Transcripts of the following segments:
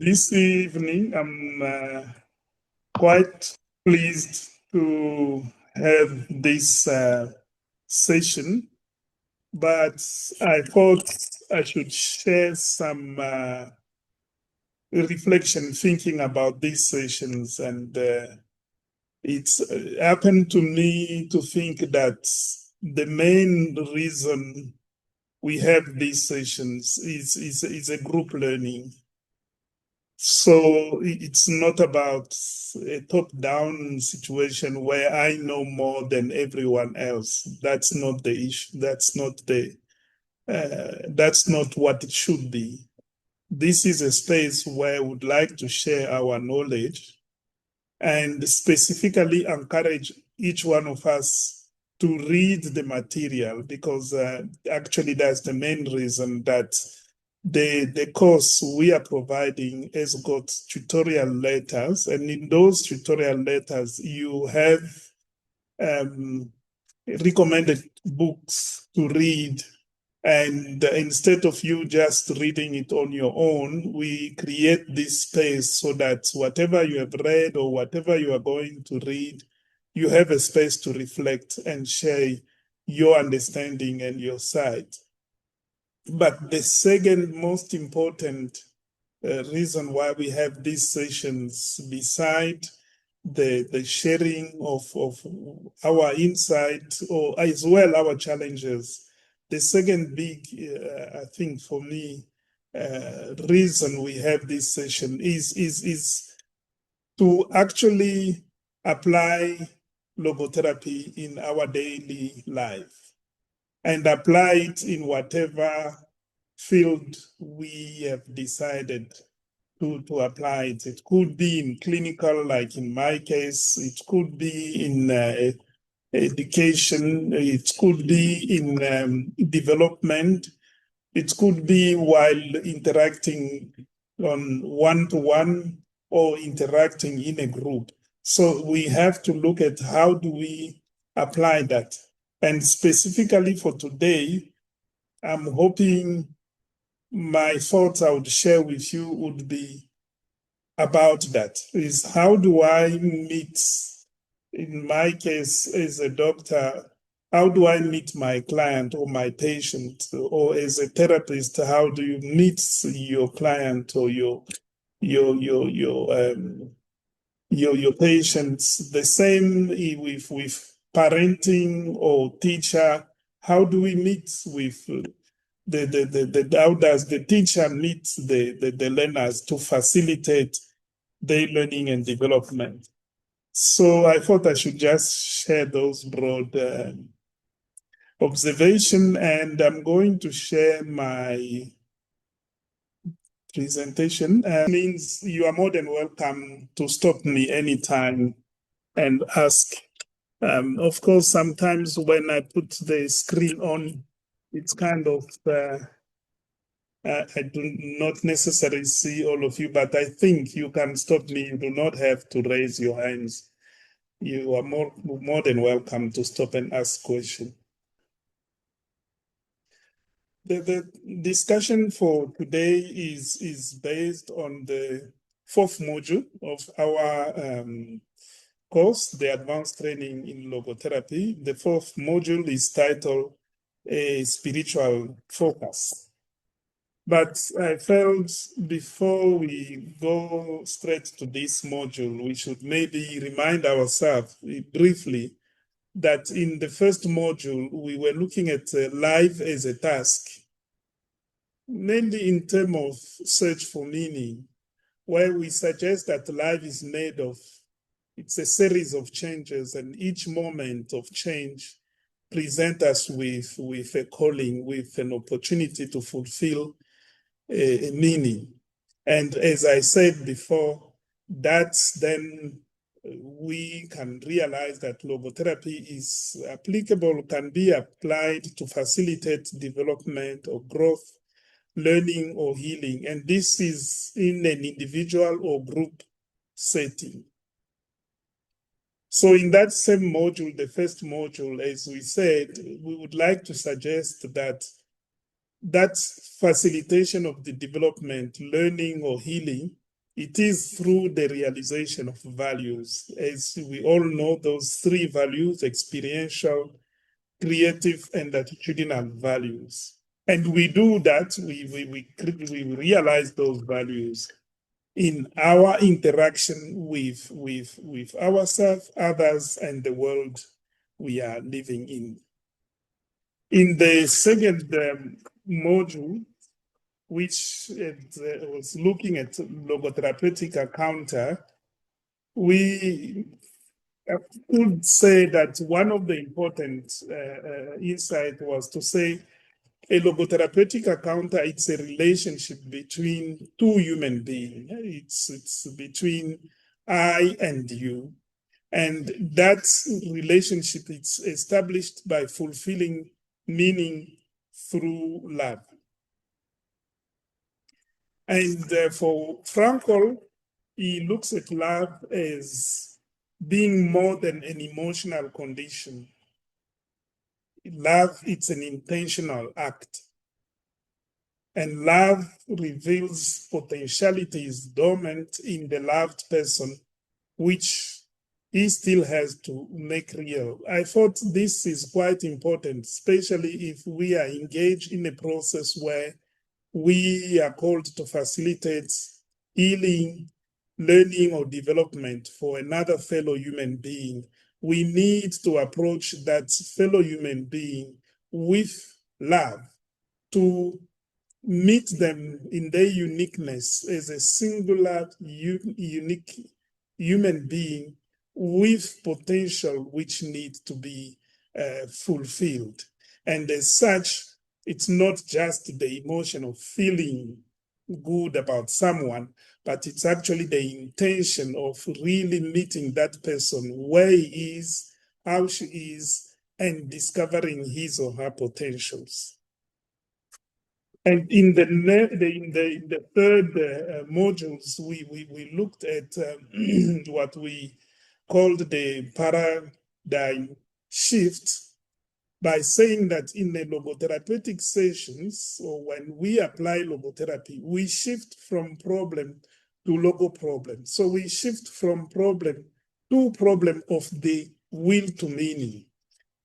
This evening, I'm quite pleased to have this session, but I thought I should share some reflection thinking about these sessions. And it's happened to me to think that the main reason we have these sessions is a group learning. So it's not about a top-down situation where I know more than everyone else. That's not the issue. That's not what it should be. This is a space where I would like to share our knowledge and specifically encourage each one of us to read the material, because actually that's the main reason that the course we are providing has got tutorial letters, and in those tutorial letters you have recommended books to read. And instead of you just reading it on your own, we create this space so that whatever you have read or whatever you are going to read, you have a space to reflect and share your understanding and your side. But the second most important reason why we have these sessions, beside the sharing of our insight or as well our challenges, the second big, I think for me, reason we have this session is to actually apply logotherapy in our daily life and apply it in whatever field we have decided to apply it. It could be in clinical, like in my case, it could be in education, it could be in development, it could be while interacting on one-to-one or interacting in a group. So we have to look at how do we apply that. And specifically for today, I'm hoping my thoughts I would share with you would be about that, is how do I meet, in my case as a doctor, how do I meet my client or my patient, or as a therapist, how do you meet your client or your patients? The same with parenting or teacher. How do we meet with how does the teacher meet the learners to facilitate their learning and development? So I thought I should just share those broad observation, and I'm going to share my presentation. Means you are more than welcome to stop me anytime and ask. Of course, sometimes when I put the screen on, it's kind of I do not necessarily see all of you, but I think you can stop me. You do not have to raise your hands. You are more than welcome to stop and ask questions. The discussion for today is based on the fourth module of our course, the Advanced Training in Logotherapy. The fourth module is titled A Spiritual Focus. But I felt before we go straight to this module, we should maybe remind ourselves briefly that in the first module, we were looking at life as a task, mainly in terms of search for meaning, where we suggest that life is made of, it's a series of changes, and each moment of change presents us with a calling, with an opportunity to fulfill a meaning. And as I said before, that's then we can realize that logotherapy is applicable, can be applied to facilitate development or growth, learning or healing. And this is in an individual or group setting. So in that same module, the first module, as we said, we would like to suggest that facilitation of the development, learning or healing it is through the realization of values. As we all know, those three values: experiential, creative, and attitudinal values. And we do that, we realize those values in our interaction with ourselves, others, and the world we are living in. In the second module, which was looking at logotherapeutic encounter, we could say that one of the important insight was to say a logotherapeutic encounter, it's a relationship between two human beings. It's between I and you. And that relationship is established by fulfilling meaning through love. And for Frankl, he looks at love as being more than an emotional condition. Love, it's an intentional act. And love reveals potentialities dormant in the loved person, which he still has to make real. I thought this is quite important, especially if we are engaged in a process where we are called to facilitate healing, learning, or development for another fellow human being. We need to approach that fellow human being with love, to meet them in their uniqueness as a singular, unique human being with potential which need to be fulfilled. And as such, it's not just the emotion of feeling good about someone, but it's actually the intention of really meeting that person where he is, how she is, and discovering his or her potentials. And in the third modules, we looked at what we called the paradigm shift, by saying that in the logotherapeutic sessions, or when we apply logotherapy, we shift from problem to logo problem. So we shift from problem to problem of the will to meaning.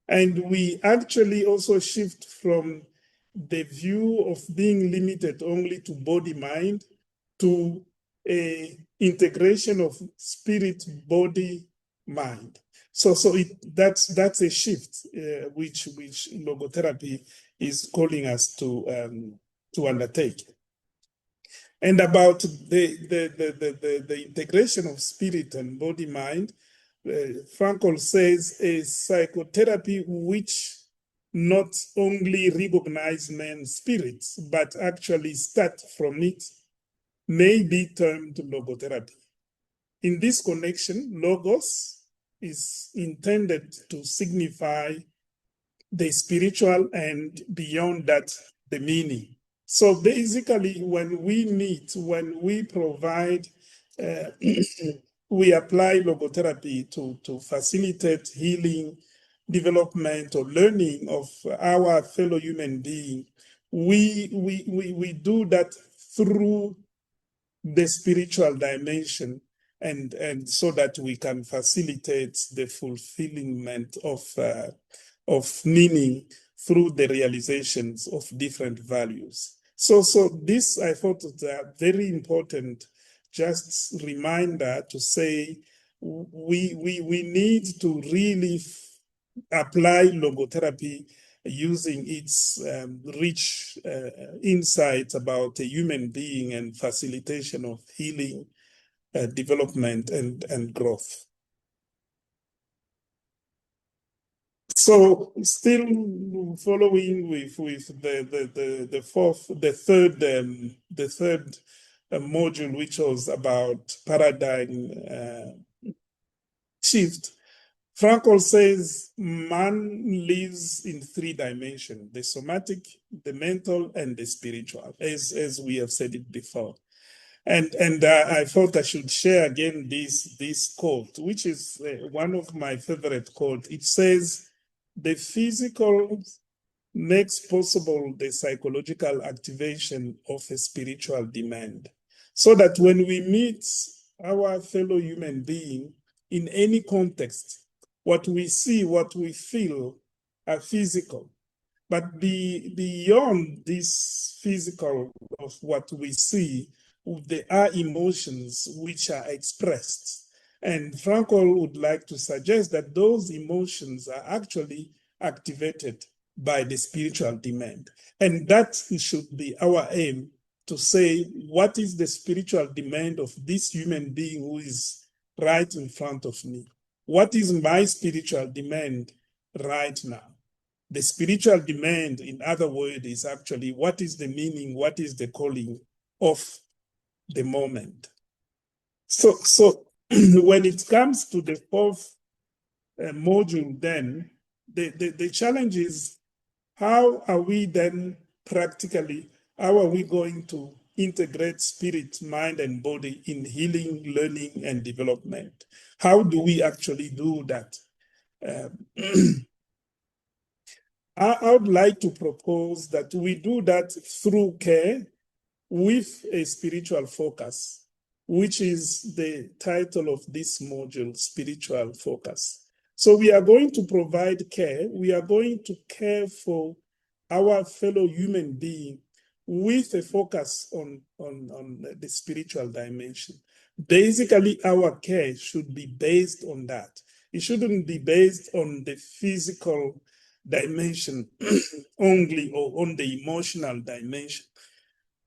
And we actually also shift from the view of being limited only to body mind to a integration of spirit, body, mind. So that's a shift which logotherapy is calling us to undertake. And about the integration of spirit and body mind, Frankl says a psychotherapy which not only recognize man's spirits, but actually start from it, may be termed logotherapy. In this connection, logos is intended to signify the spiritual and beyond that, the meaning. So basically, when we meet, when we provide, we apply logotherapy to facilitate healing, development, or learning of our fellow human being, we do that through the spiritual dimension, and so that we can facilitate the fulfillment of meaning through the realizations of different values. So this, I thought, was a very important just reminder to say we need to really apply logotherapy using its rich insights about a human being and facilitation of healing, development, and growth. So still following with the third module, which was about paradigm shift, Frankl says man lives in three dimensions: the somatic, the mental, and the spiritual, as we have said it before. And I thought I should share again this quote, which is one of my favorite quotes. It says, "The physical makes possible the psychological activation of a spiritual demand." so that when we meet our fellow human being in any context, what we see, what we feel are physical. But beyond this physical of what we see, there are emotions which are expressed. And Frankl would like to suggest that those emotions are actually activated by the spiritual demand. And that should be our aim, to say, what is the spiritual demand of this human being who is right in front of me? What is my spiritual demand right now? The spiritual demand, in other words, is actually what is the meaning, what is the calling of the moment. So when it comes to the fourth module, then the challenge is, how are we then practically, how are we going to integrate spirit, mind, and body in healing, learning, and development? How do we actually do that? I would like to propose that we do that through care with a spiritual focus, which is the title of this module, Spiritual Focus. So we are going to provide care. We are going to care for our fellow human being with a focus on the spiritual dimension. Basically, our care should be based on that. It shouldn't be based on the physical dimension only, or on the emotional dimension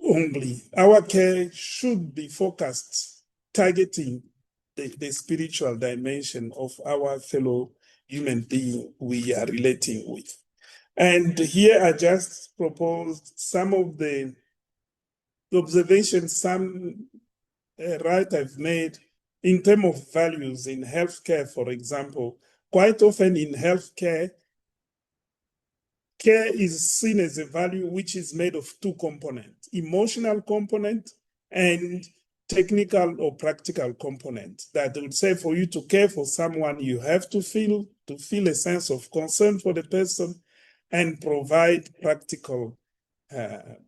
only. Our care should be focused, targeting the spiritual dimension of our fellow human being we are relating with. And here I just proposed some of the observations some writers made in terms of values in healthcare, for example. Quite often in healthcare, care is seen as a value which is made of two components: emotional component and technical or practical component. That would say, for you to care for someone, you have to feel a sense of concern for the person and provide practical help.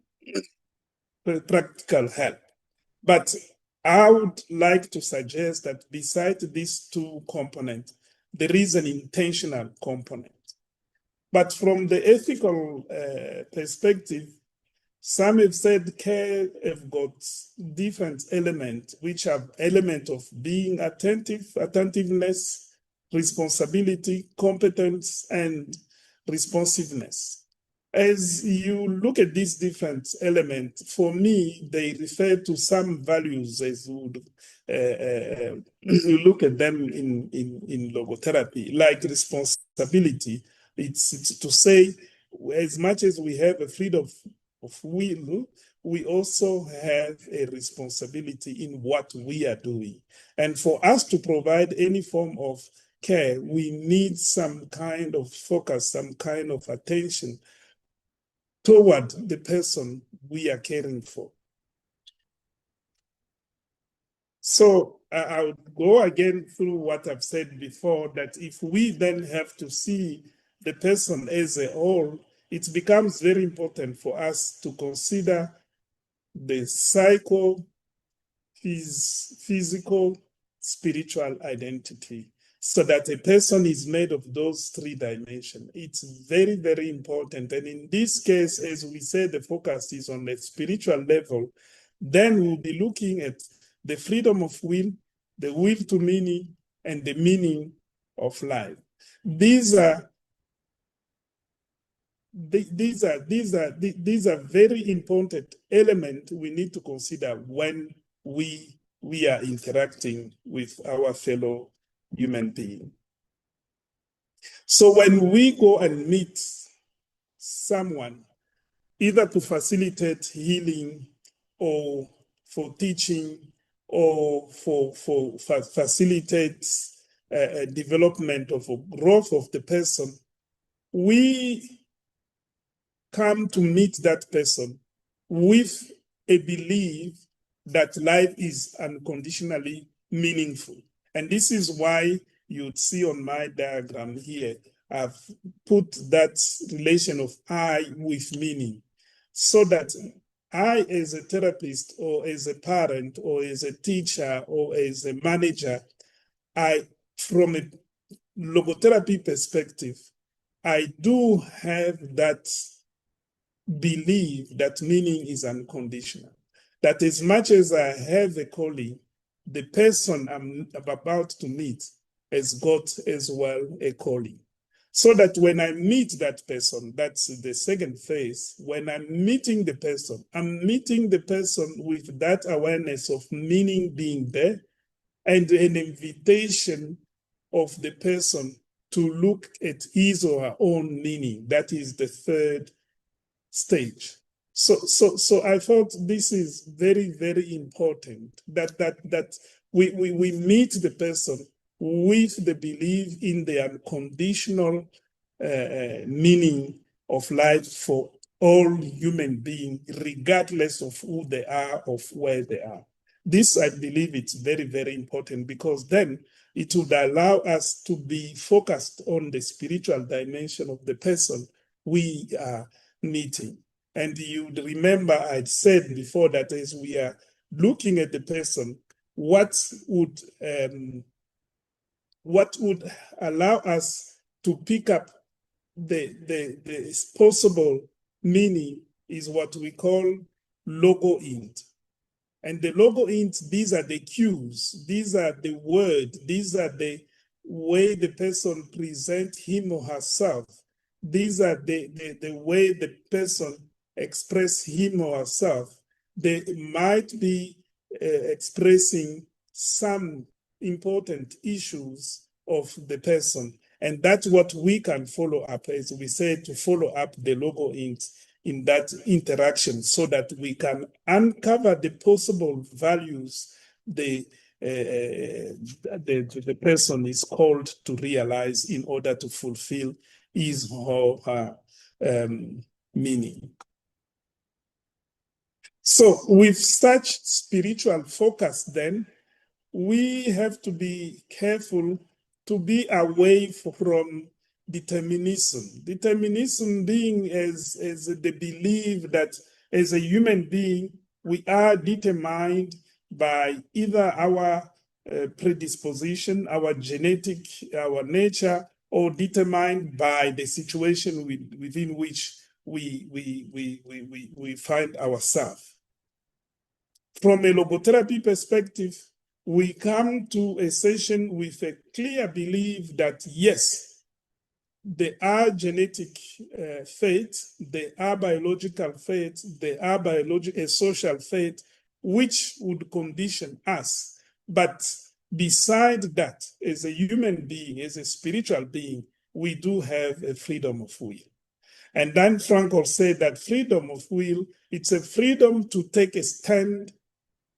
But I would like to suggest that besides these two components, there is an intentional component. But from the ethical perspective, some have said care have got different elements, which have element of being attentiveness, responsibility, competence, and responsiveness. As you look at these different elements, for me, they refer to some values as would you look at them in logotherapy, like responsibility. It's to say, as much as we have a freedom of will, we also have a responsibility in what we are doing. And for us to provide any form of care, we need some kind of focus, some kind of attention toward the person we are caring for. So I would go again through what I've said before, that if we then have to see the person as a whole, it becomes very important for us to consider the physical, spiritual identity, so that a person is made of those three dimensions. It's very, very important. And in this case, as we said, the focus is on the spiritual level. Then we'll be looking at the freedom of will, the will to meaning, and the meaning of life. These are very important elements we need to consider when we are interacting with our fellow human being. So when we go and meet someone, either to facilitate healing or for teaching or for facilitate development of a growth of the person, we come to meet that person with a belief that life is unconditionally meaningful. And this is why you'd see on my diagram here, I've put that relation of I with meaning, so that I, as a therapist or as a parent or as a teacher or as a manager, from a logotherapy perspective, I do have that belief that meaning is unconditional. That as much as I have a calling, the person I'm about to meet has got as well a calling. So that when I meet that person, that's the second phase. When I'm meeting the person, I'm meeting the person with that awareness of meaning being there and an invitation of the person to look at his or her own meaning. That is the third stage. So I thought this is very, very important that we meet the person with the belief in the unconditional meaning of life for all human beings, regardless of who they are, of where they are. This, I believe, it's very, very important because then it would allow us to be focused on the spiritual dimension of the person we are meeting. And you remember I'd said before that as we are looking at the person, what would allow us to pick up the possible meaning is what we call logo int. And the logo int, these are the cues, these are the words, these are the way the person presents him or herself. These are the way the person express him or herself. They might be expressing some important issues of the person. And that's what we can follow up, as we say, to follow up the logo in that interaction so that we can uncover the possible values the person is called to realize in order to fulfill his or her meaning. So with such spiritual focus then, we have to be careful to be away from determinism. Determinism being as the belief that as a human being, we are determined by either our predisposition, our genetic, our nature, or determined by the situation within which we find ourselves. From a logotherapy perspective, we come to a session with a clear belief that yes, there are genetic fates, there are biological fates, there are a social fate, which would condition us. But beside that, as a human being, as a spiritual being, we do have a freedom of will. And Dan Frankl said that freedom of will, it's a freedom to take a stand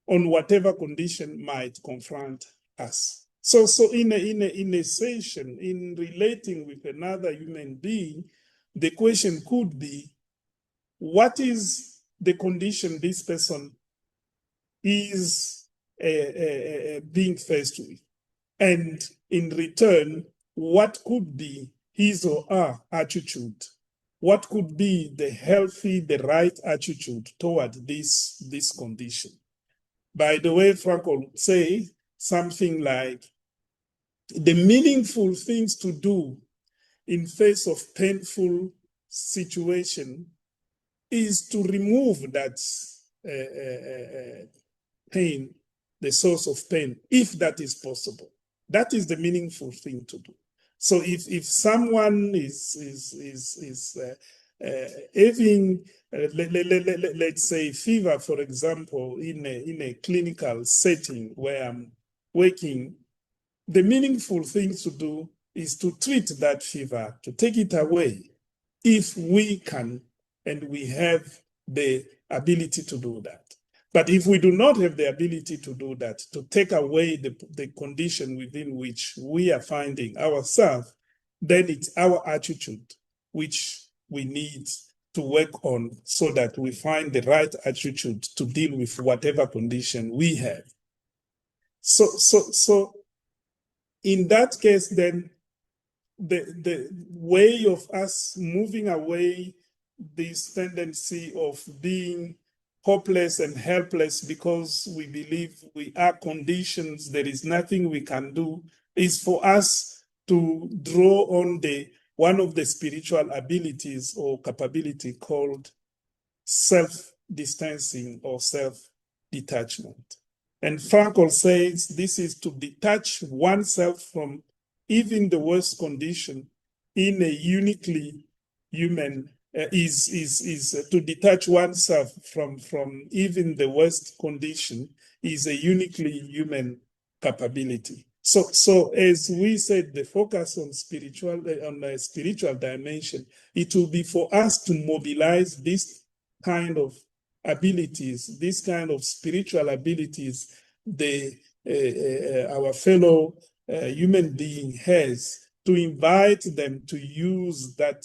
on whatever condition might confront us. So in a session, in relating with another human being, the question could be, what is the condition this person is being faced with? And in return, what could be his or her attitude? What could be the healthy, the right attitude toward this condition? By the way, Frankl would say something like, the meaningful things to do in face of painful situation is to remove that pain, the source of pain, if that is possible. That is the meaningful thing to do. So if someone is having, let's say, fever, for example, in a clinical setting where I'm working, the meaningful thing to do is to treat that fever, to take it away, if we can and we have the ability to do that. But if we do not have the ability to do that, to take away the condition within which we are finding ourselves, then it's our attitude which we need to work on so that we find the right attitude to deal with whatever condition we have. So in that case, then the way of us moving away this tendency of being hopeless and helpless because we believe we are conditioned, there is nothing we can do, is for us to draw on one of the spiritual abilities or capability called self-distancing or self-detachment. And Frankl says this is to detach oneself from even the worst condition in a uniquely human is to detach oneself from even the worst condition is a uniquely human capability. So as we said, the focus on a spiritual dimension, it will be for us to mobilize this kind of abilities, this kind of spiritual abilities, our fellow human being has, to invite them to use that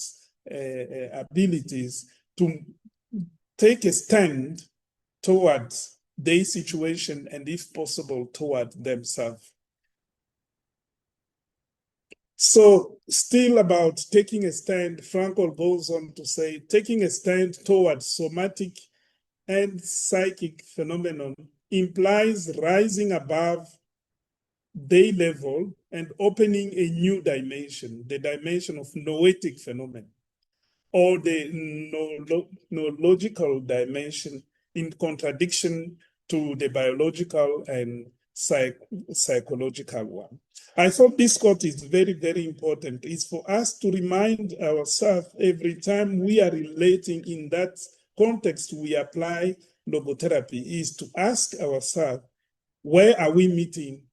abilities to take a stand towards their situation and, if possible, toward themselves. So, still about taking a stand, Frankl goes on to say, taking a stand towards somatic and psychic phenomenon implies rising above their level and opening a new dimension, the dimension of noetic phenomenon, or the neurological dimension, in contradiction to the biological and psychological one. I thought this quote is very, very important. It's for us to remind ourselves every time we are relating in that context we apply logotherapy, is to ask ourselves, where are we meeting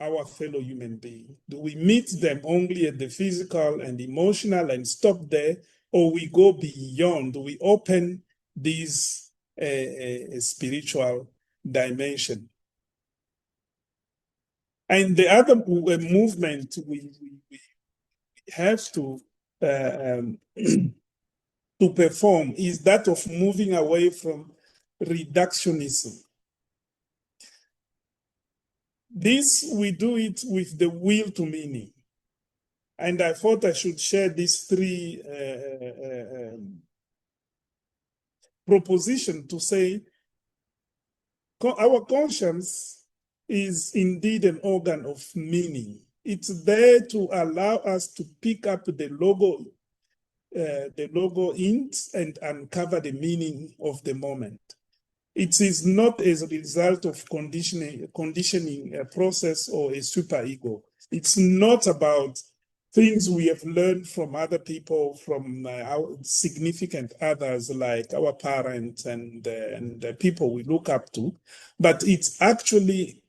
our fellow human being? Do we meet them only at the physical and emotional and stop there, or we go beyond? Do we open this spiritual dimension? And the other movement we have to to perform is that of moving away from reductionism. This, we do it with the will to meaning. And I thought I should share these three propositions to say our conscience is indeed an organ of meaning. It's there to allow us to pick up the logo int and uncover the meaning of the moment. It is not as a result of conditioning a process or a superego. It's not about things we have learned from other people, from our significant others like our parents and the people we look up to, but it's actually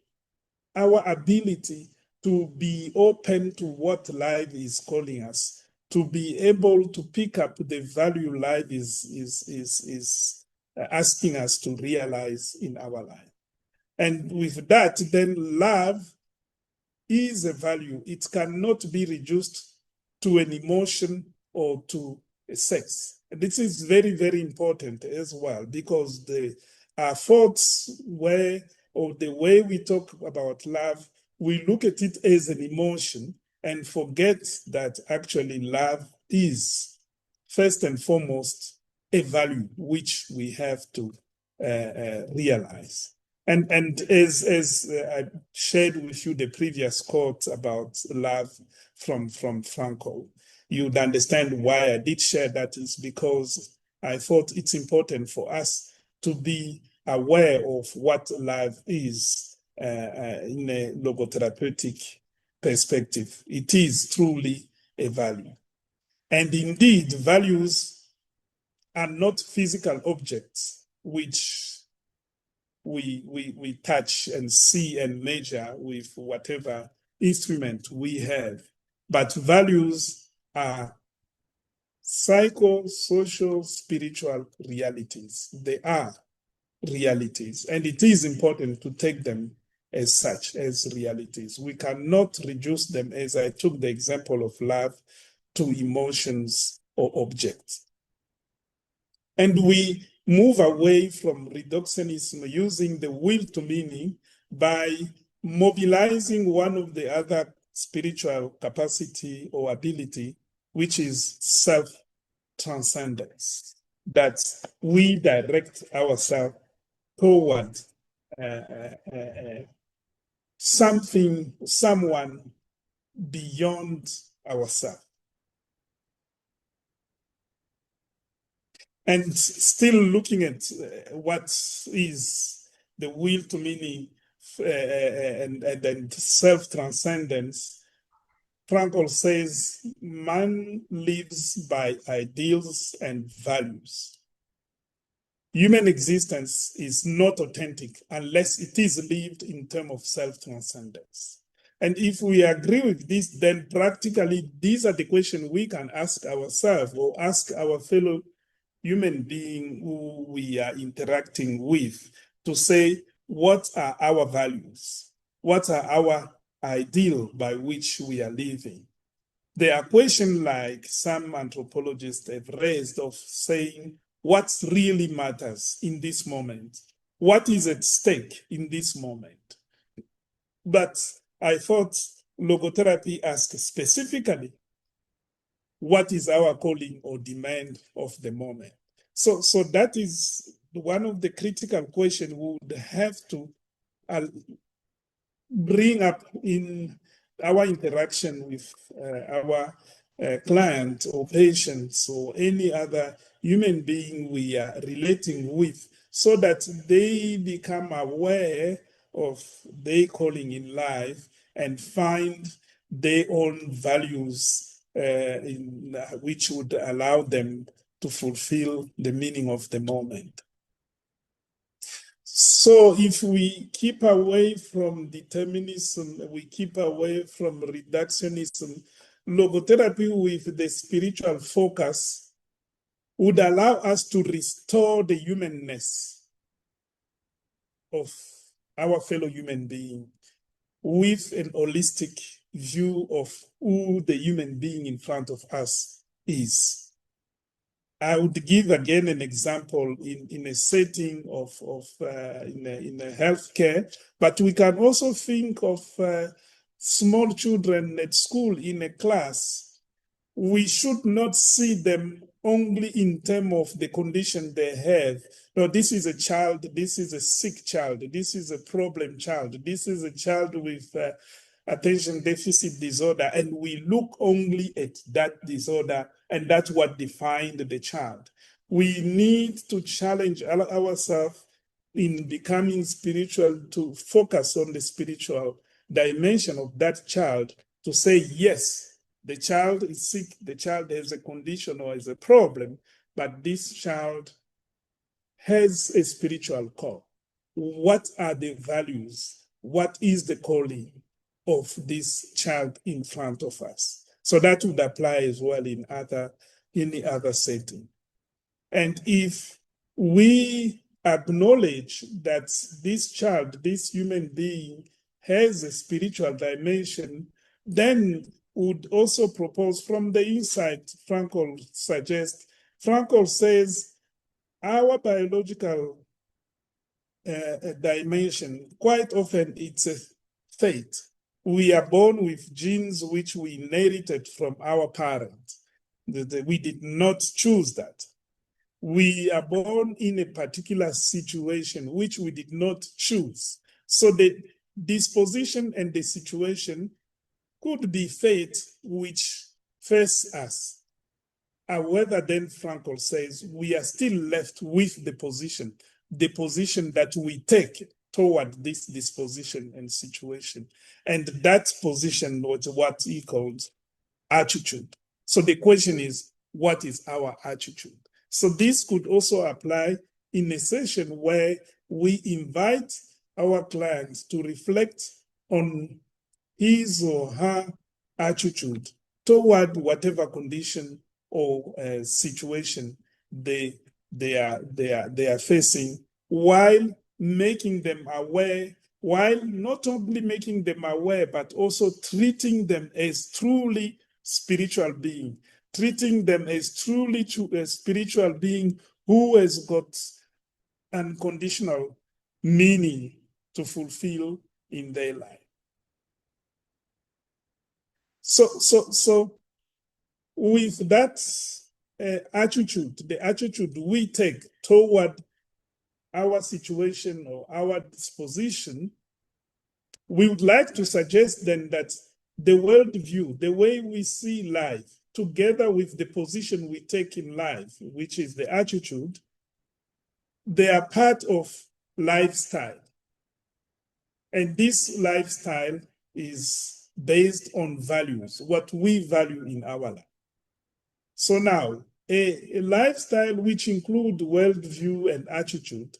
our ability to be open to what life is calling us, to be able to pick up the value life is asking us to realize in our life. And with that, then love is a value. It cannot be reduced to an emotion or to a sex. And this is very, very important as well, because the thoughts or the way we talk about love, we look at it as an emotion and forget that actually love is first and foremost a value which we have to realize. And as I shared with you the previous quote about love from Frankl, you'd understand why I did share that. Is because I thought it's important for us to be aware of what love is in a logotherapeutic perspective. It is truly a value. And indeed, values are not physical objects which we touch and see and measure with whatever instrument we have. But values are psycho-social, spiritual realities. They are realities, and it is important to take them as such, as realities. We cannot reduce them, as I took the example of love, to emotions or objects. And we move away from reductionism using the will to meaning by mobilizing one of the other spiritual capacity or ability, which is self-transcendence. that we direct ourselves toward something, someone beyond ourselves. And still looking at what is the will to meaning and self-transcendence, Frankl says man lives by ideals and values. Human existence is not authentic unless it is lived in terms of self-transcendence. And if we agree with this, then practically these are the questions we can ask ourselves or ask our fellow human being who we are interacting with to say, what are our values? What are our ideal by which we are living? There are questions like some anthropologists have raised of saying, what really matters in this moment? What is at stake in this moment? But I thought logotherapy asked specifically, what is our calling or demand of the moment? So that is one of the critical questions we would have to bring up in our interaction with our client or patients or any other human being we are relating with, so that they become aware of their calling in life and find their own values which would allow them to fulfill the meaning of the moment. So if we keep away from determinism, we keep away from reductionism, logotherapy with the spiritual focus would allow us to restore the humanness of our fellow human being with an holistic view of who the human being in front of us is. I would give again an example in a setting of in a healthcare, but we can also think of small children at school in a class. We should not see them only in terms of the condition they have. No, this is a child, this is a sick child, this is a problem child, this is a child with attention deficit disorder, and we look only at that disorder, and that's what defined the child. We need to challenge ourselves in becoming spiritual, to focus on the spiritual dimension of that child, to say, yes, the child is sick, the child has a condition or has a problem, but this child has a spiritual call. What are the values? What is the calling of this child in front of us? So that would apply as well in any other setting. And if we acknowledge that this child, this human being, has a spiritual dimension, then would also propose from the inside, Frankl suggests. Frankl says our biological dimension, quite often it's a fate. We are born with genes which we inherited from our parents. We did not choose that. We are born in a particular situation which we did not choose. So the disposition and the situation could be fate which face us. However, then Frankl says we are still left with the position that we take toward this disposition and situation. And that position was what he called attitude. So the question is, what is our attitude? So this could also apply in a session where we invite our clients to reflect on his or her attitude toward whatever condition or situation they are facing, while making them aware, while not only making them aware, but also treating them as truly spiritual being, treating them as truly a spiritual being who has got unconditional meaning to fulfill in their life. So with that attitude, the attitude we take toward our situation or our disposition, we would like to suggest then that the worldview, the way we see life, together with the position we take in life, which is the attitude, they are part of lifestyle. And this lifestyle is based on values, what we value in our life. So now, a lifestyle which includes worldview and attitude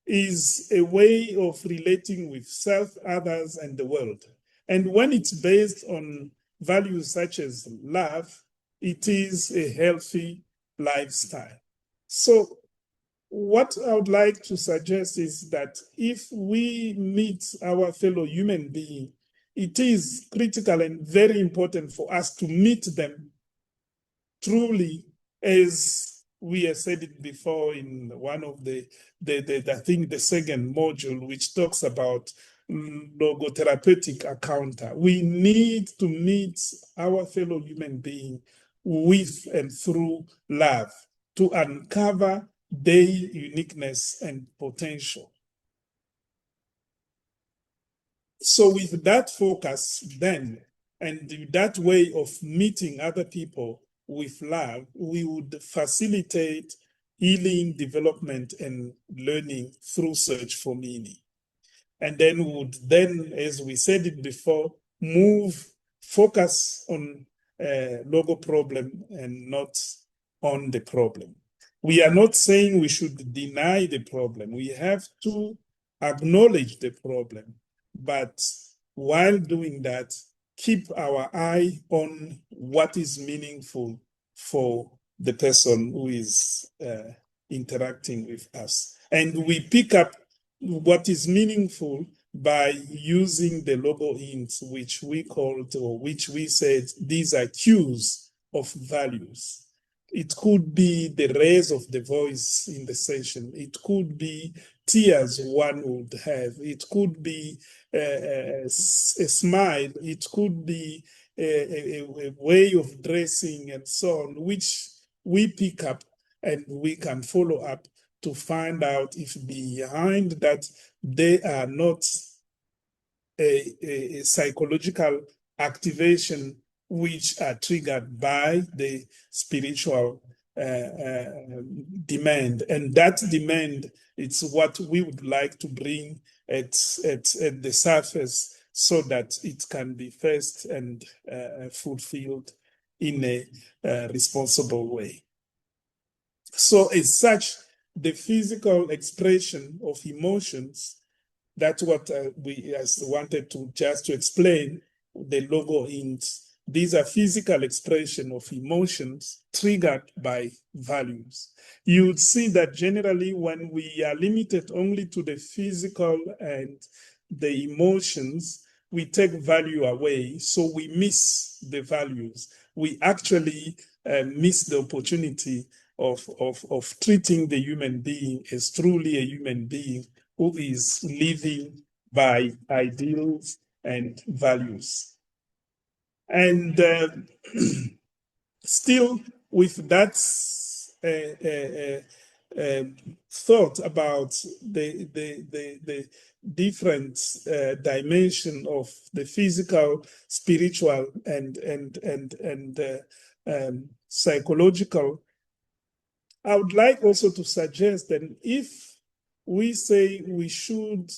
is a way of relating with self, others, and the world. And when it's based on values such as love, it is a healthy lifestyle. So what I would like to suggest is that if we meet our fellow human being, it is critical and very important for us to meet them truly, as we have said it before in one of the I think the second module, which talks about logotherapeutic encounter. We need to meet our fellow human being with and through love to uncover their uniqueness and potential. So with that focus then, and that way of meeting other people with love, we would facilitate healing, development, and learning through search for meaning. And then would then, as we said it before, focus on logo problem and not on the problem. We are not saying we should deny the problem. We have to acknowledge the problem, but while doing that, keep our eye on what is meaningful for the person who is interacting with us. And we pick up what is meaningful by using the logo hints, which we called, or which we said, these are cues of values. It could be the raise of the voice in the session. It could be tears one would have. It could be a smile. It could be a way of dressing and so on, which we pick up and we can follow up to find out if behind that they are not a psychological activation which are triggered by the spiritual demand. And that demand, it's what we would like to bring at the surface so that it can be faced and fulfilled in a responsible way. So as such, the physical expression of emotions, that's what we wanted to just to explain the logo hints. These are physical expression of emotions triggered by values. You would see that generally when we are limited only to the physical and the emotions, we take value away, so we miss the values. We actually miss the opportunity of treating the human being as truly a human being who is living by ideals and values. And still with that thought about the different dimension of the physical, spiritual, and psychological, I would like also to suggest that if we say we should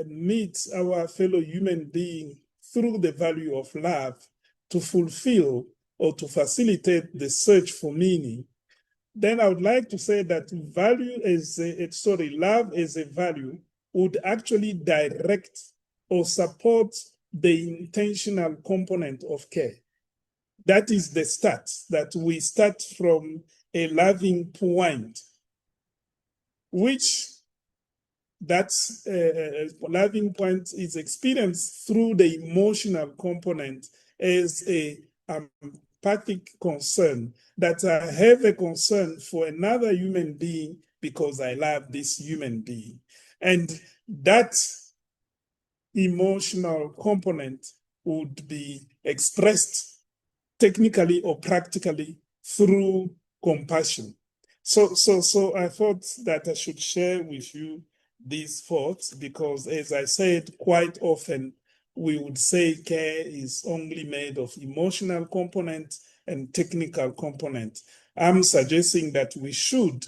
meet our fellow human being through the value of love to fulfill or to facilitate the search for meaning, then I would like to say that love as a value would actually direct or support the intentional component of care. That is the start, that we start from a loving point, which that loving point is experienced through the emotional component as a empathic concern, that I have a concern for another human being because I love this human being. And that emotional component would be expressed technically or practically through compassion. So I thought that I should share with you these thoughts because, as I said, quite often we would say care is only made of emotional component and technical component. I'm suggesting that we should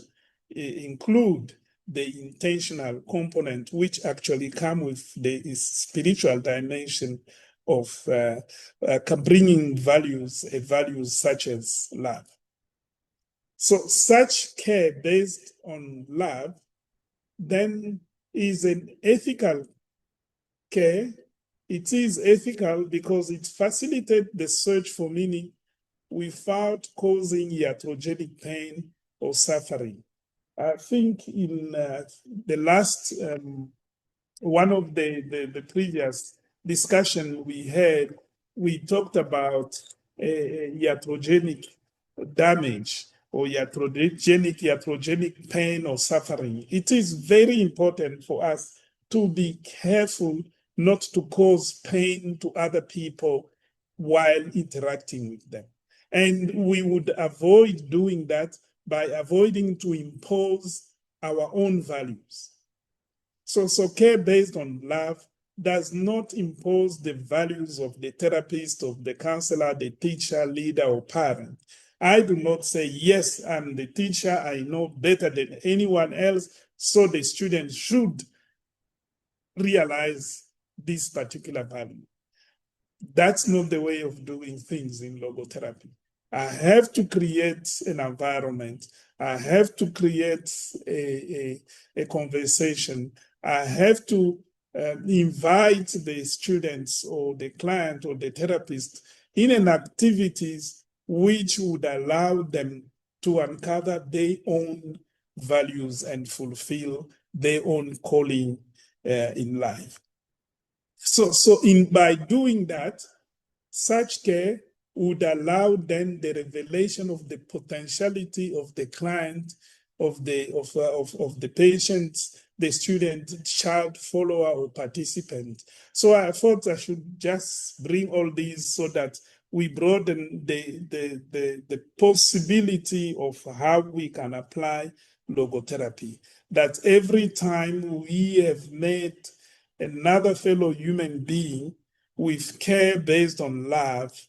include the intentional component, which actually come with the spiritual dimension of bringing values such as love. So such care based on love then is an ethical care. It is ethical because it facilitates the search for meaning without causing iatrogenic pain or suffering. I think in the last one of the previous discussion we had, we talked about iatrogenic damage or iatrogenic pain or suffering. It is very important for us to be careful not to cause pain to other people while interacting with them. And we would avoid doing that by avoiding to impose our own values. So care based on love does not impose the values of the therapist, of the counselor, the teacher, leader, or parent. I do not say, yes, I'm the teacher, I know better than anyone else, so the student should realize this particular value. That's not the way of doing things in logotherapy. I have to create an environment. I have to create a conversation. I have to invite the students or the client or the therapist in an activities which would allow them to uncover their own values and fulfill their own calling in life. So by doing that, such care would allow then the revelation of the potentiality of the client, of the patient, the student, child, follower, or participant. So I thought I should just bring all these so that we broaden the possibility of how we can apply logotherapy. That every time we have made another fellow human being with care based on love,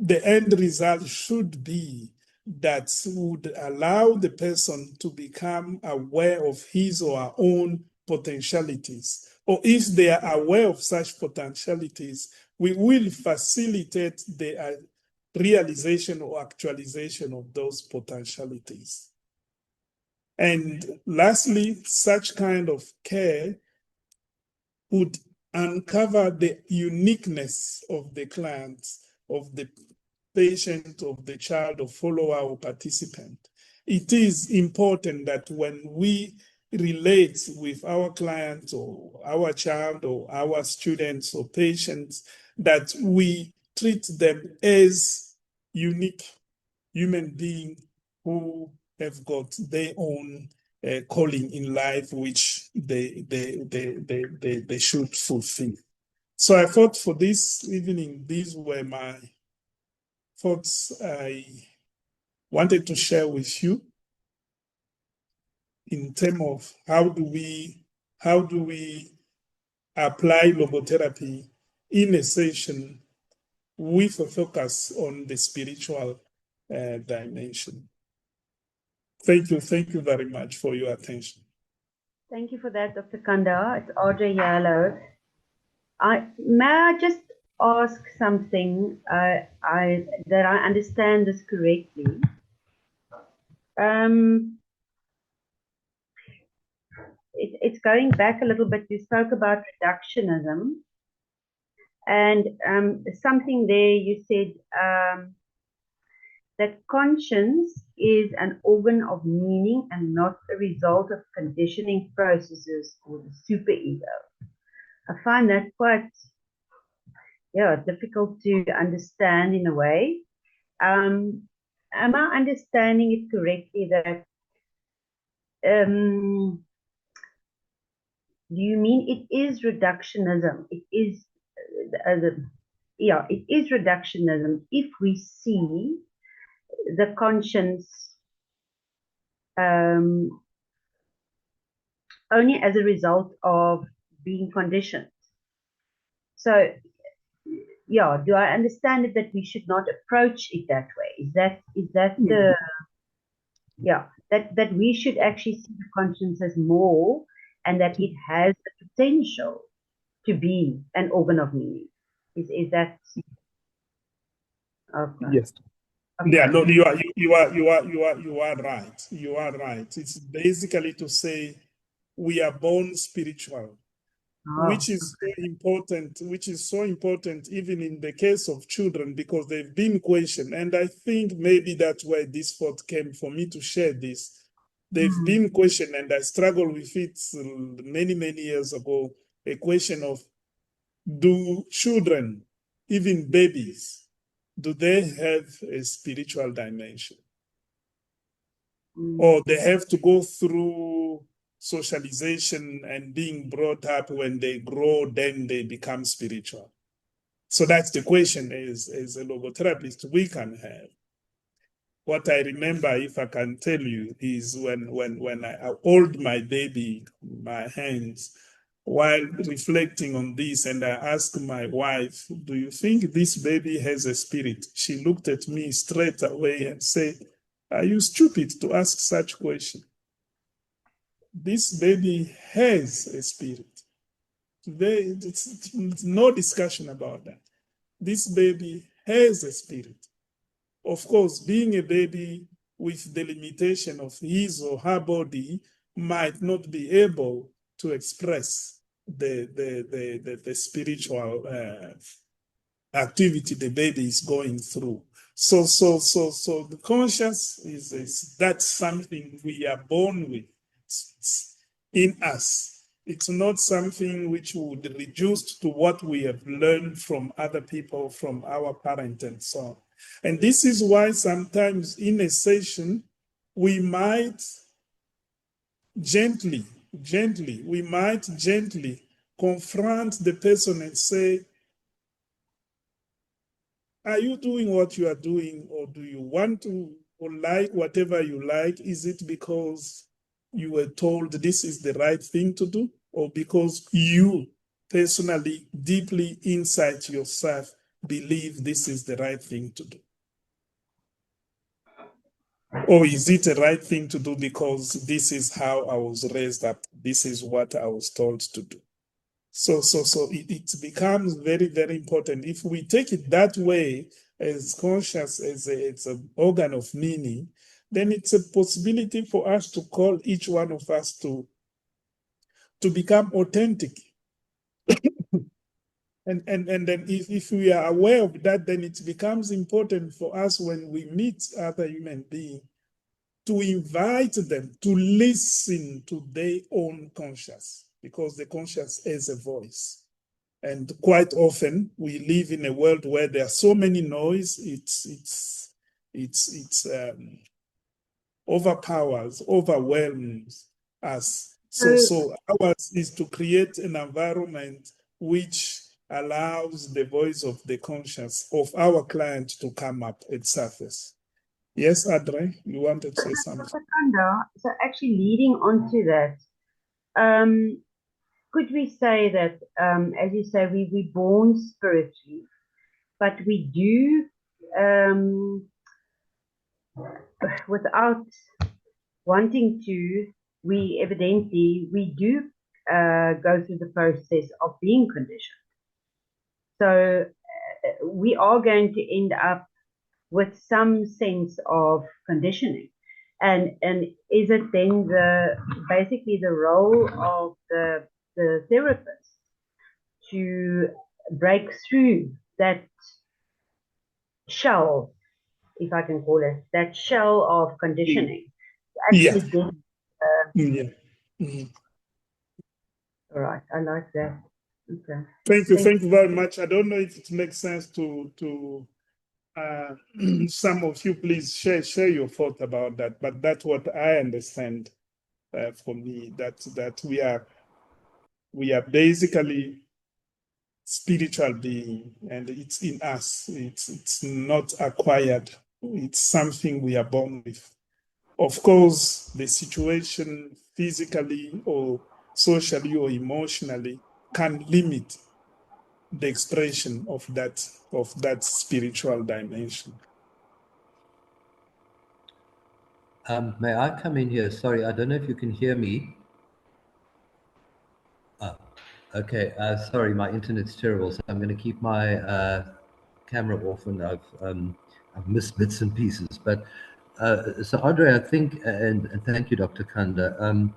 the end result should be that would allow the person to become aware of his or her own potentialities. Or if they are aware of such potentialities, we will facilitate the realization or actualization of those potentialities. And lastly, such kind of care would uncover the uniqueness of the client, of the patient, of the child, or follower, or participant. It is important that when we relate with our client or our child or our students or patients, that we treat them as unique human beings who have got their own calling in life, which they should fulfill. So I thought for this evening, these were my thoughts I wanted to share with you in terms of how do we apply logotherapy in a session with a focus on the spiritual dimension. Thank you very much for your attention. Thank you for that, Dr. Kanda. It's Audrey Yellow. May I just ask something that I understand this correctly? It's going back a little bit. You spoke about reductionism, and something there you said that conscience is an organ of meaning and not a result of conditioning processes or the superego. I find that quite difficult to understand in a way. Am I understanding it correctly that do you mean it is reductionism? It is it is reductionism if we see the conscience only as a result of being conditioned. So, yeah, do I understand it that we should not approach it that way? Is that the that we should actually see the conscience as more, and that it has the potential to be an organ of meaning? Is that okay? Yes. Okay. Yeah, no, you are right. You are right. It's basically to say we are born spiritual, which is so important even in the case of children, because they've been questioned. And I think maybe that's why this thought came for me to share this. They've been questioned, and I struggled with it many, many years ago. A question of, do children, even babies, do they have a spiritual dimension? Or they have to go through socialization and being brought up, when they grow, then they become spiritual? So that's the question as a logotherapist we can have. What I remember, if I can tell you, is when I hold my baby in my hands while reflecting on this, and I asked my wife, do you think this baby has a spirit? She looked at me straight away and said, are you stupid to ask such question? This baby has a spirit. It's no discussion about that. This baby has a spirit. Of course, being a baby with the limitation of his or her body might not be able to express the spiritual activity the baby is going through. So the conscious is that's something we are born with. It's in us. It's not something which would reduce to what we have learned from other people, from our parents, and so on. And this is why sometimes in a session we might gently confront the person and say, are you doing what you are doing, or do you want to, or like whatever you like? Is it because you were told this is the right thing to do, or because you personally, deeply inside yourself, believe this is the right thing to do? Or is it the right thing to do because this is how I was raised up? This is what I was told to do. So it becomes very, very important. If we take it that way, as conscious as it's an organ of meaning, then it's a possibility for us to call each one of us to become authentic. And then if we are aware of that, then it becomes important for us when we meet other human beings to invite them to listen to their own conscious, because the conscious has a voice. And quite often we live in a world where there are so many noise, it's overwhelms us. So ours is to create an environment which allows the voice of the conscience of our client to come up and surface. Yes, Adre, you wanted to say something? Kanda, so actually leading on to that, could we say that, as you say, we're born spiritually, but we do, without wanting to, we do go through the process of being conditioned. So we are going to end up with some sense of conditioning. And is it then basically the role of the therapist to break through that shell, if I can call it, that shell of conditioning? Actually get, Yeah. Mm-hmm. All right, I like that. Okay. Thank you very much. I don't know if it makes sense to some of you, please share your thought about that. But that's what I understand for me, that we are basically spiritual being, and it's in us. It's not acquired. It's something we are born with. Of course, the situation physically or socially or emotionally can limit the expression of that spiritual dimension. May I come in here? Sorry, I don't know if you can hear me. Okay, sorry, my internet's terrible, so I'm going to keep my camera off, and I've missed bits and pieces. But so, Andre, I think, and thank you, Dr. Kanda.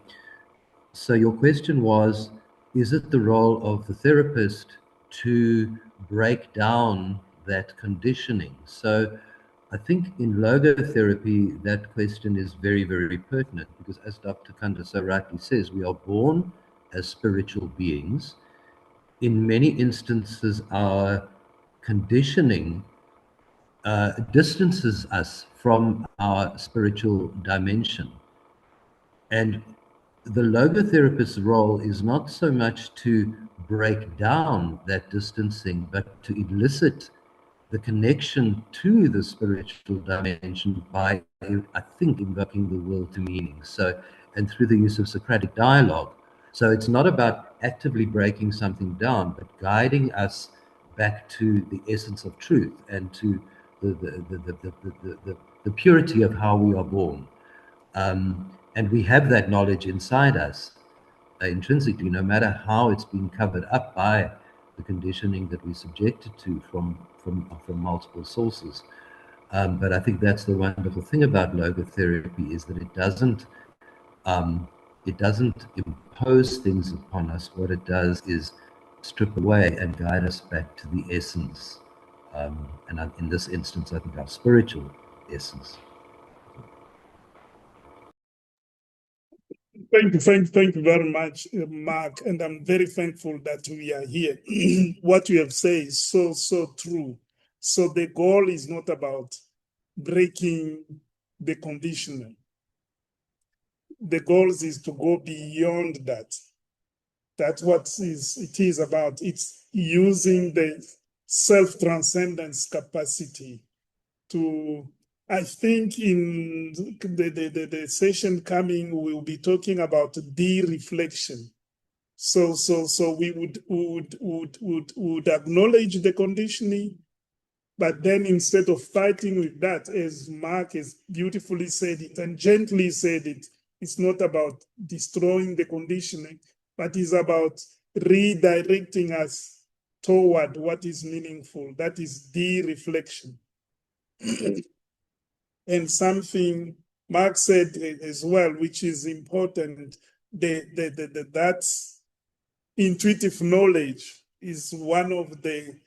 So your question was, is it the role of the therapist to break down that conditioning? So I think in logotherapy, that question is very, very pertinent because, as Dr. Kanda so rightly says, we are born as spiritual beings. In many instances, our conditioning distances us from our spiritual dimension. And the logotherapist's role is not so much to break down that distancing, but to elicit the connection to the spiritual dimension by, I think, invoking the will to meaning. So, and through the use of Socratic dialogue. So it's not about actively breaking something down, but guiding us back to the essence of truth and to the purity of how we are born. And we have that knowledge inside us intrinsically, no matter how it's been covered up by the conditioning that we're subjected to from multiple sources. But I think that's the wonderful thing about logotherapy is that it doesn't impose things upon us. What it does is strip away and guide us back to the essence. And in this instance, I think our spiritual essence. Thank you very much, Mark. And I'm very thankful that we are here. What you have said is so true. So the goal is not about breaking the conditioning. The goal is to go beyond that. That's what it is about. It's using the self-transcendence capacity to, I think in the session coming, we'll be talking about de-reflection. So we would acknowledge the conditioning, but then instead of fighting with that, as Mark has beautifully said it and gently said it, it's not about destroying the conditioning, but it's about redirecting us toward what is meaningful. That is de-reflection. And something Mark said as well, which is important, that intuitive knowledge is one of the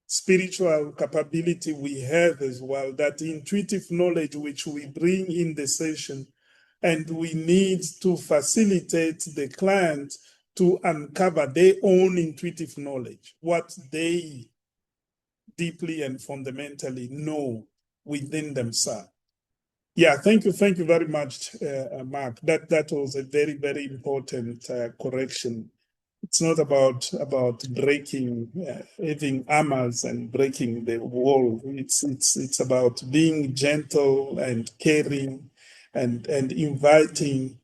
spiritual capability we have as well, that intuitive knowledge which we bring in the session, and we need to facilitate the client to uncover their own intuitive knowledge, what they deeply and fundamentally know within themselves. Yeah, thank you very much, Mark. That was a very, very important correction. It's not about breaking, having armors and breaking the wall. It's about being gentle and caring, and inviting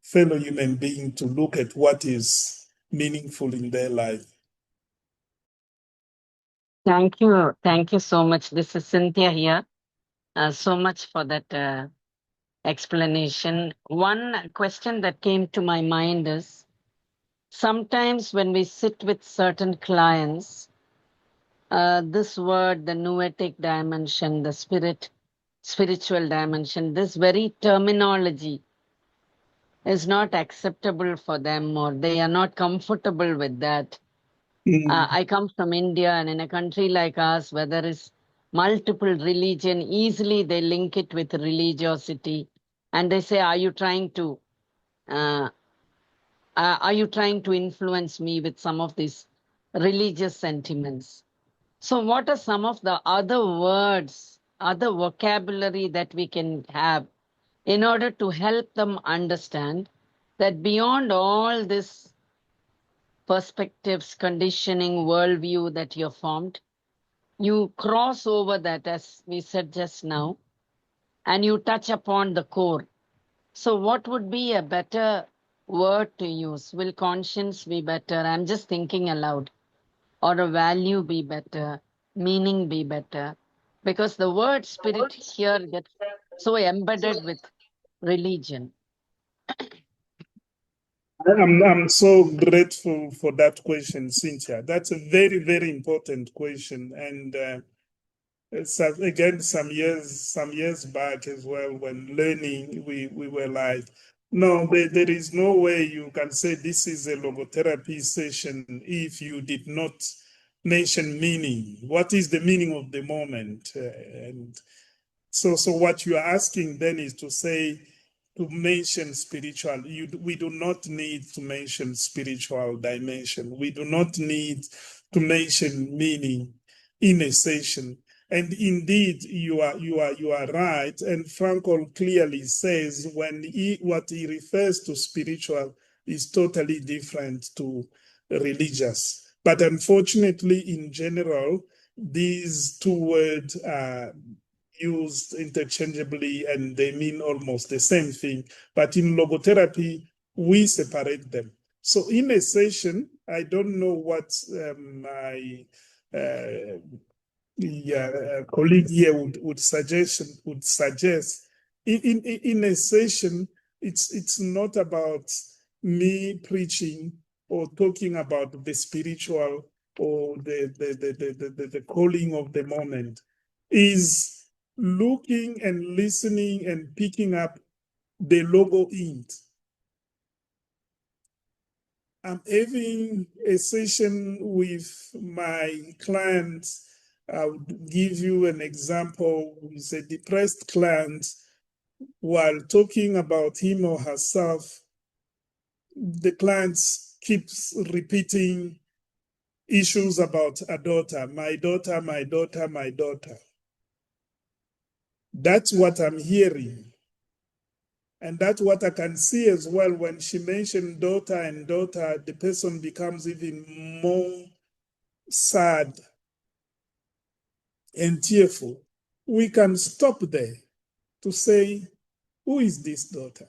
fellow human beings to look at what is meaningful in their life. Thank you so much. This is Cynthia here. So much for that explanation. One question that came to my mind is, sometimes when we sit with certain clients, this word, the noetic dimension, the spiritual dimension, this very terminology is not acceptable for them, or they are not comfortable with that. I come from India, and in a country like us, where there is multiple religion, easily they link it with religiosity, and they say, are you trying to influence me with some of these religious sentiments? So what are some of the other words, other vocabulary that we can have in order to help them understand that beyond all this perspectives, conditioning, worldview that you've formed, you cross over that, as we said just now, and you touch upon the core. So what would be a better word to use? Will conscience be better? I'm just thinking aloud. Or a value be better? Meaning be better? Because the word spirit here gets so embedded with religion. I'm so grateful for that question, Cynthia. That's a very, very important question. And so again, some years back as well, when learning, we were like, no, there is no way you can say this is a logotherapy session if you did not mention meaning. What is the meaning of the moment? And so what you are asking then is to say, to mention spiritual, we do not need to mention spiritual dimension. We do not need to mention meaning in a session. And indeed, you are right. And Frankl clearly says what he refers to spiritual is totally different to religious. But unfortunately, in general, these two words are used interchangeably and they mean almost the same thing. But in logotherapy, we separate them. So in a session, I don't know what my colleague here would suggest. In a session, it's not about me preaching or talking about the spiritual or the calling of the moment. Is looking and listening and picking up the logo int. I'm having a session with my clients. I would give you an example with a depressed client. While talking about him or herself, the client keeps repeating issues about a daughter, my daughter, my daughter, my daughter. That's what I'm hearing. And that's what I can see as well. When she mentioned daughter and daughter, the person becomes even more sad and tearful. We can stop there to say, who is this daughter?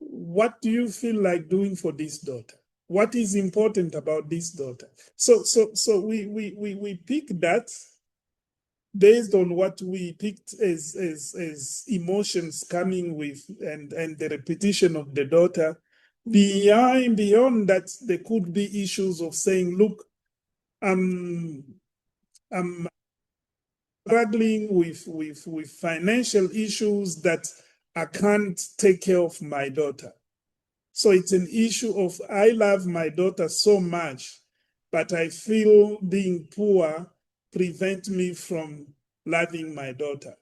What do you feel like doing for this daughter? What is important about this daughter? So we pick that based on what we picked as emotions coming with and the repetition of the daughter. Beyond that, there could be issues of saying, look, I'm struggling with financial issues that I can't take care of my daughter. So it's an issue of I love my daughter so much, but I feel being poor prevent me from loving my daughter.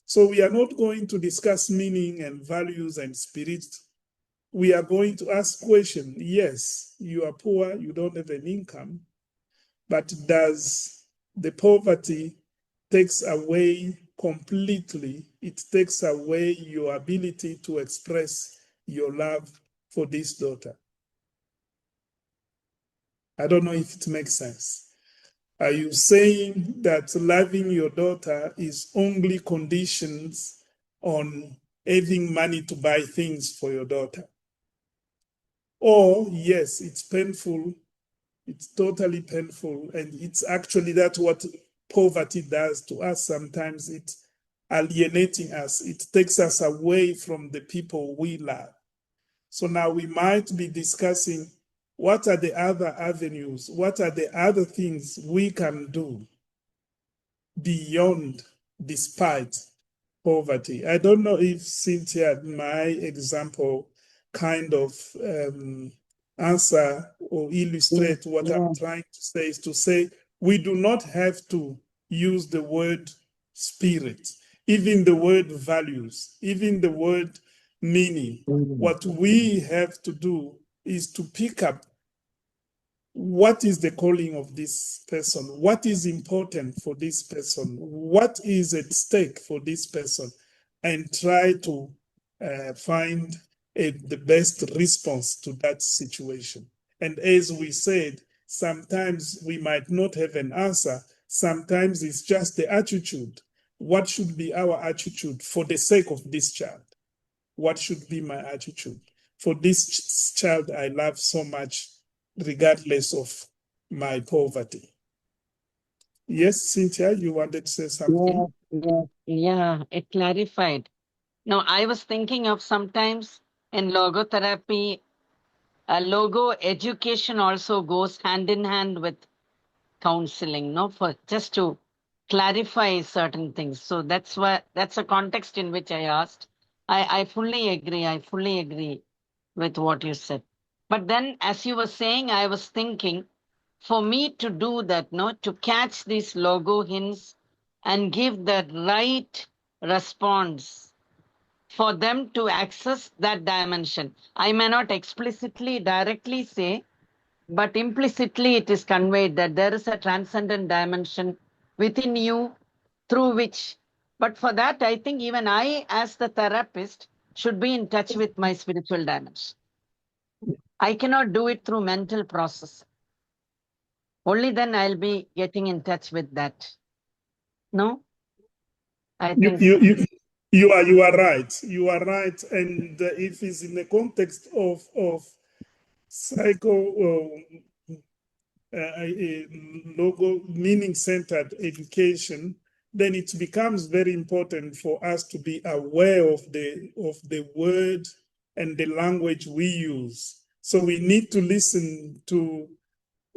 So we are not going to discuss meaning and values and spirit. We are going to ask questions. Yes, you are poor, you don't have an income, but does the poverty takes away completely, it takes away your ability to express your love for this daughter? I don't know if it makes sense. Are you saying that loving your daughter is only conditions on having money to buy things for your daughter? Or, yes, it's painful, it's totally painful, and it's actually that's what poverty does to us. Sometimes it's alienating us, it takes us away from the people we love. So now we might be discussing what are the other avenues, what are the other things we can do beyond, despite poverty. I don't know if Cynthia, my example, kind of answer or illustrate what I'm trying to say, is to say we do not have to use the word spirit, even the word values, even the word meaning. What we have to do is to pick up what is the calling of this person, what is important for this person, what is at stake for this person, and try to find the best response to that situation. And as we said, sometimes we might not have an answer. Sometimes it's just the attitude. What should be our attitude for the sake of this child? What should be my attitude for this child I love so much, regardless of my poverty? Yes, Cynthia, you wanted to say something? Yeah, it clarified. No, I was thinking of sometimes in logotherapy, logo education also goes hand in hand with counseling, no, for just to clarify certain things. So that's a context in which I asked. I fully agree. I fully agree with what you said. But then, as you were saying, I was thinking, for me to do that, no, to catch these logo hints and give the right response for them to access that dimension. I may not explicitly, directly say, but implicitly it is conveyed that there is a transcendent dimension within you through which, but for that, I think even I, as the therapist, should be in touch with my spiritual dimension. I cannot do it through mental process. Only then I'll be getting in touch with that. No? I think You are right. You are right. And if it's in the context of psycho logo meaning-centered education, then it becomes very important for us to be aware of the word and the language we use. So we need to listen to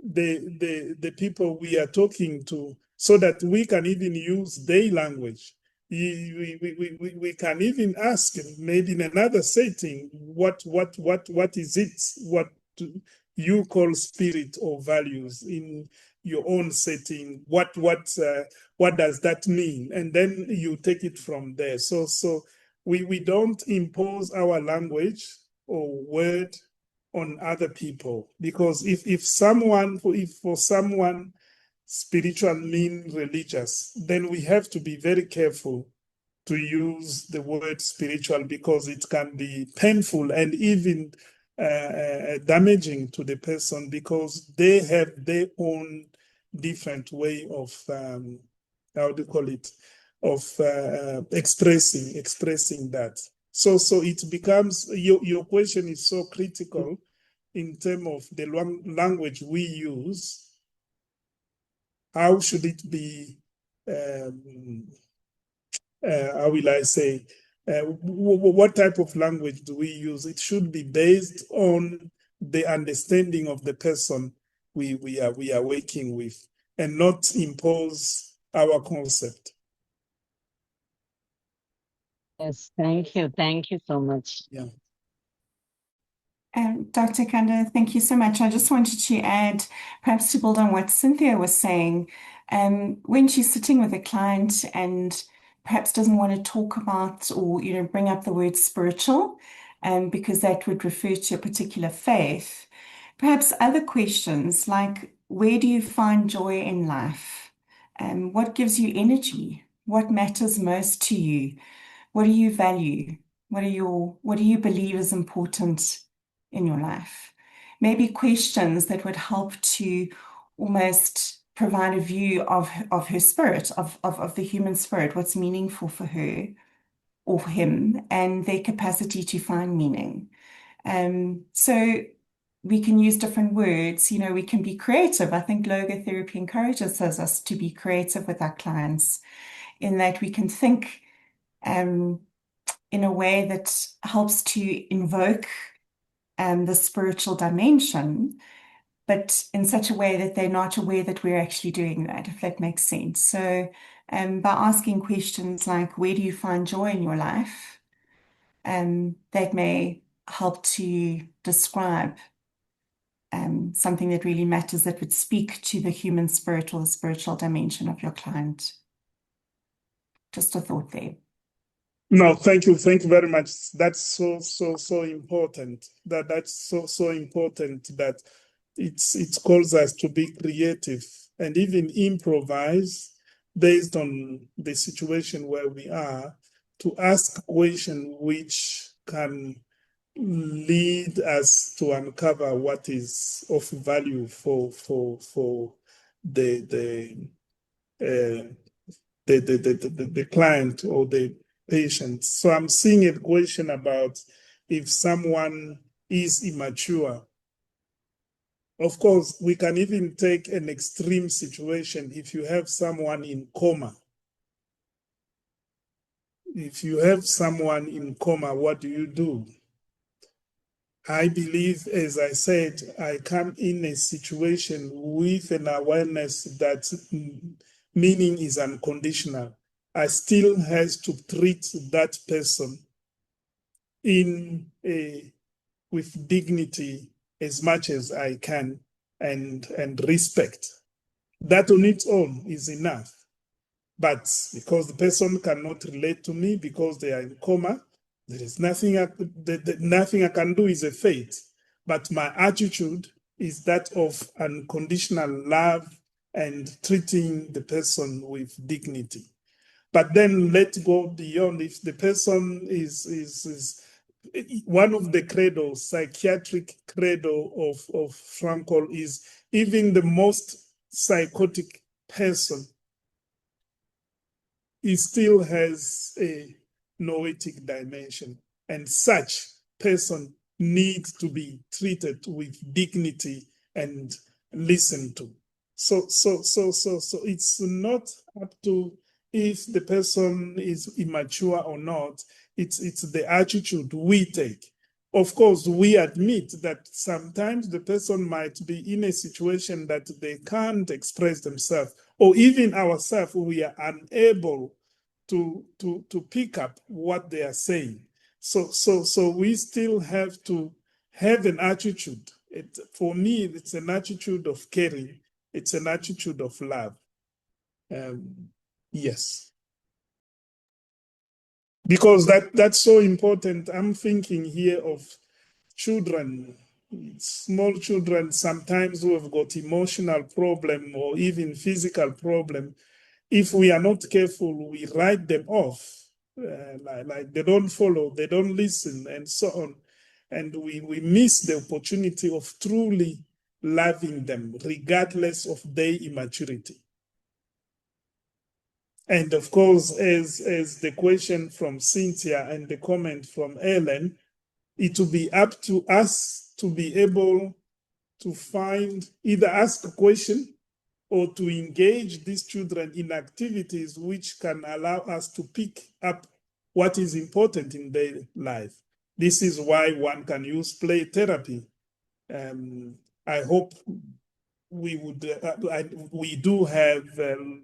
the people we are talking to so that we can even use their language. We can even ask, maybe in another setting, what is it? What you call spirit or values in your own setting? What does that mean? And then you take it from there. So we don't impose our language or word on other people, because if for someone spiritual mean religious, then we have to be very careful to use the word spiritual, because it can be painful and even damaging to the person, because they have their own different way of how do you call it, of expressing that. So it becomes, your question is so critical in terms of the language we use. How should it be, how will I say, what type of language do we use? It should be based on the understanding of the person we are working with, and not impose our concept. yes, thank you. Thank you so much. Yeah. Dr. Kanda, thank you so much. I just wanted to add, perhaps to build on what Cynthia was saying, when she's sitting with a client and perhaps doesn't want to talk about or bring up the word spiritual, because that would refer to a particular faith, perhaps other questions like, where do you find joy in life? What gives you energy? What matters most to you? What do you value? What do you believe is important in your life? Maybe questions that would help to almost provide a view of her spirit, of the human spirit, what's meaningful for her or for him, and their capacity to find meaning. So we can use different words, we can be creative. I think logotherapy encourages us to be creative with our clients, in that we can think in a way that helps to invoke the spiritual dimension, but in such a way that they're not aware that we're actually doing that, if that makes sense. So by asking questions like, where do you find joy in your life? That may help to describe something that really matters, that would speak to the human spirit or the spiritual dimension of your client. Just a thought there. No, thank you very much. That's so important. That's so important, that it calls us to be creative and even improvise based on the situation where we are, to ask questions which can lead us to uncover what is of value for the client or the patient. So I'm seeing a question about if someone is immature. Of course, we can even take an extreme situation if you have someone in coma. If you have someone in coma, what do you do? I believe, as I said, I come in a situation with an awareness that meaning is unconditional. I still has to treat that person with dignity as much as I can and respect. That on its own is enough. But because the person cannot relate to me because they are in coma, there is nothing nothing I can do is a fate. But my attitude is that of unconditional love and treating the person with dignity. But then let's go beyond. If the person is one of the credos, psychiatric credo of Frankl is even the most psychotic person, he still has a noetic dimension, and such person needs to be treated with dignity and listened to. So it's not up to if the person is immature or not. It's the attitude we take. Of course, we admit that sometimes the person might be in a situation that they can't express themselves, or even ourselves, we are unable to pick up what they are saying. So we still have to have an attitude. For me, it's an attitude of caring. It's an attitude of love. Yes. Because that's so important. I'm thinking here of children, small children, sometimes who have got emotional problem or even physical problem. If we are not careful, we write them off, like they don't follow, they don't listen, and so on. And we miss the opportunity of truly loving them, regardless of their immaturity. And of course, as the question from Cynthia and the comment from Ellen, it will be up to us to be able to find, either ask a question or to engage these children in activities which can allow us to pick up what is important in their life. This is why one can use play therapy. I hope we do have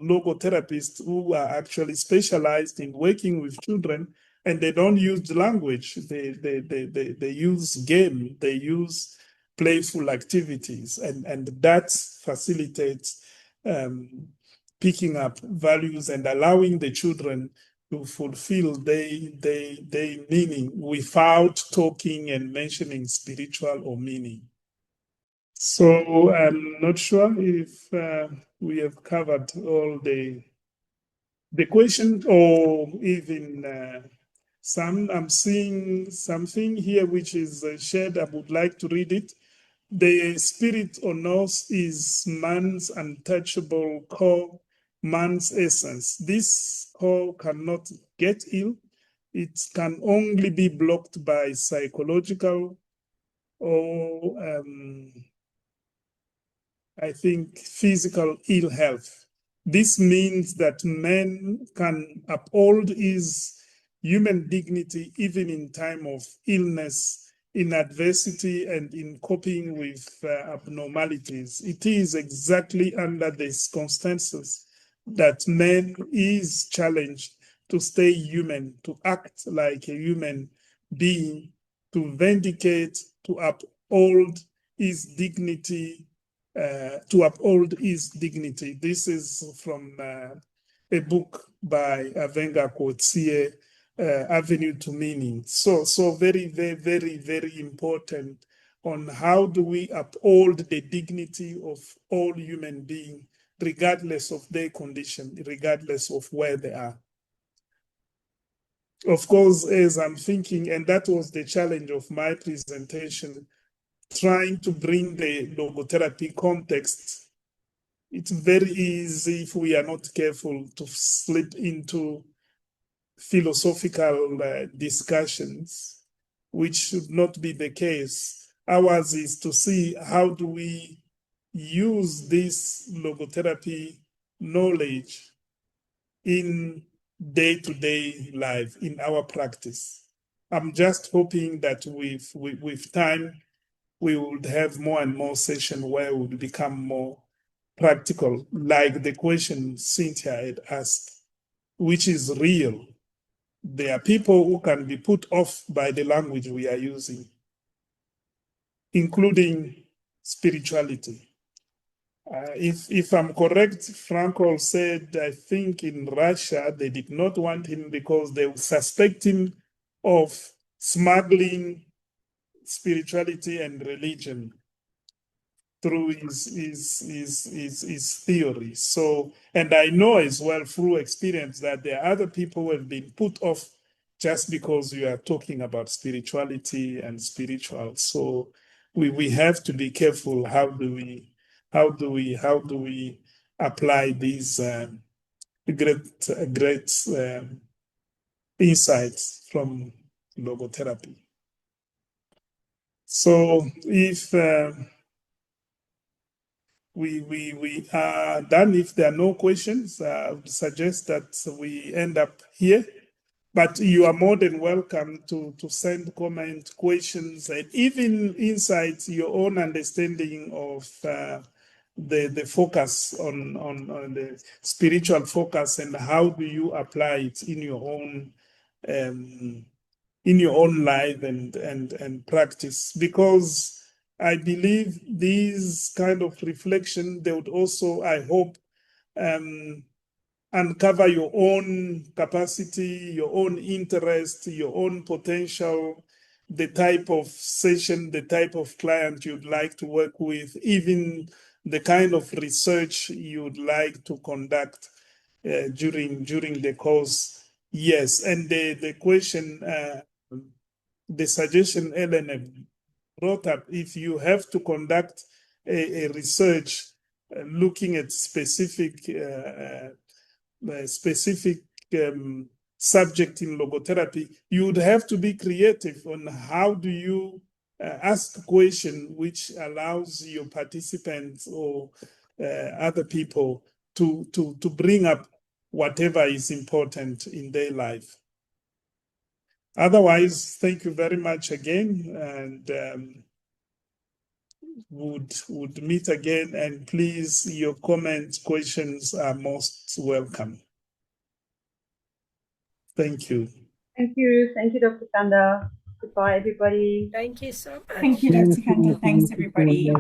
logotherapists who are actually specialized in working with children, and they don't use language. They use game. They use playful activities, and that facilitates picking up values and allowing the children to fulfill their meaning without talking and mentioning spiritual or meaning. So I'm not sure if we have covered all the question, or even some. I'm seeing something here which is shared. I would like to read it. The spirit on us is man's untouchable core, man's essence. This core cannot get ill. It can only be blocked by psychological or I think physical ill health. This means that man can uphold his human dignity even in time of illness, in adversity, and in coping with abnormalities. It is exactly under these circumstances that man is challenged to stay human, to act like a human being, to vindicate, to uphold his dignity, to uphold his dignity. This is from a book by Avenga Kotsie, Avenue to Meaning. So very, very, very, very important on how do we uphold the dignity of all human beings, regardless of their condition, regardless of where they are. of course, as I'm thinking, and that was the challenge of my presentation, trying to bring the logotherapy context. It's very easy, if we are not careful, to slip into philosophical discussions, which should not be the case. Ours is to see how do we use this logotherapy knowledge in day-to-day life, in our practice. I'm just hoping that with time, we would have more and more sessions where we would become more practical, like the question Cynthia had asked, which is real. There are people who can be put off by the language we are using, including spirituality. If I'm correct, Frankel said, I think in Russia, they did not want him because they suspect him of smuggling spirituality and religion through his theory. So, and I know as well through experience that there are other people who have been put off just because you are talking about spirituality and spiritual. So we have to be careful. How do we apply these great insights from logotherapy? So if we are done. If there are no questions, I would suggest that we end up here. But you are more than welcome to send comment, questions, and even insights, your own understanding of the focus on the spiritual focus, and how do you apply it in your own life and practice. Because I believe these kind of reflection, they would also, I hope, uncover your own capacity, your own interest, your own potential, the type of session, the type of client you'd like to work with, even the kind of research you'd like to conduct during the course. Yes, and the question, the suggestion Ellen brought up, if you have to conduct a research looking at specific subject in logotherapy, you would have to be creative on how do you ask a question which allows your participants or other people to bring up whatever is important in their life. Otherwise, thank you very much again, and would meet again. And please, your comments, questions are most welcome. Thank you. Thank you. Thank you, Dr. Kanda. Goodbye, everybody. Thank you so much. Thank you, Dr. Kanda. Thanks, everybody.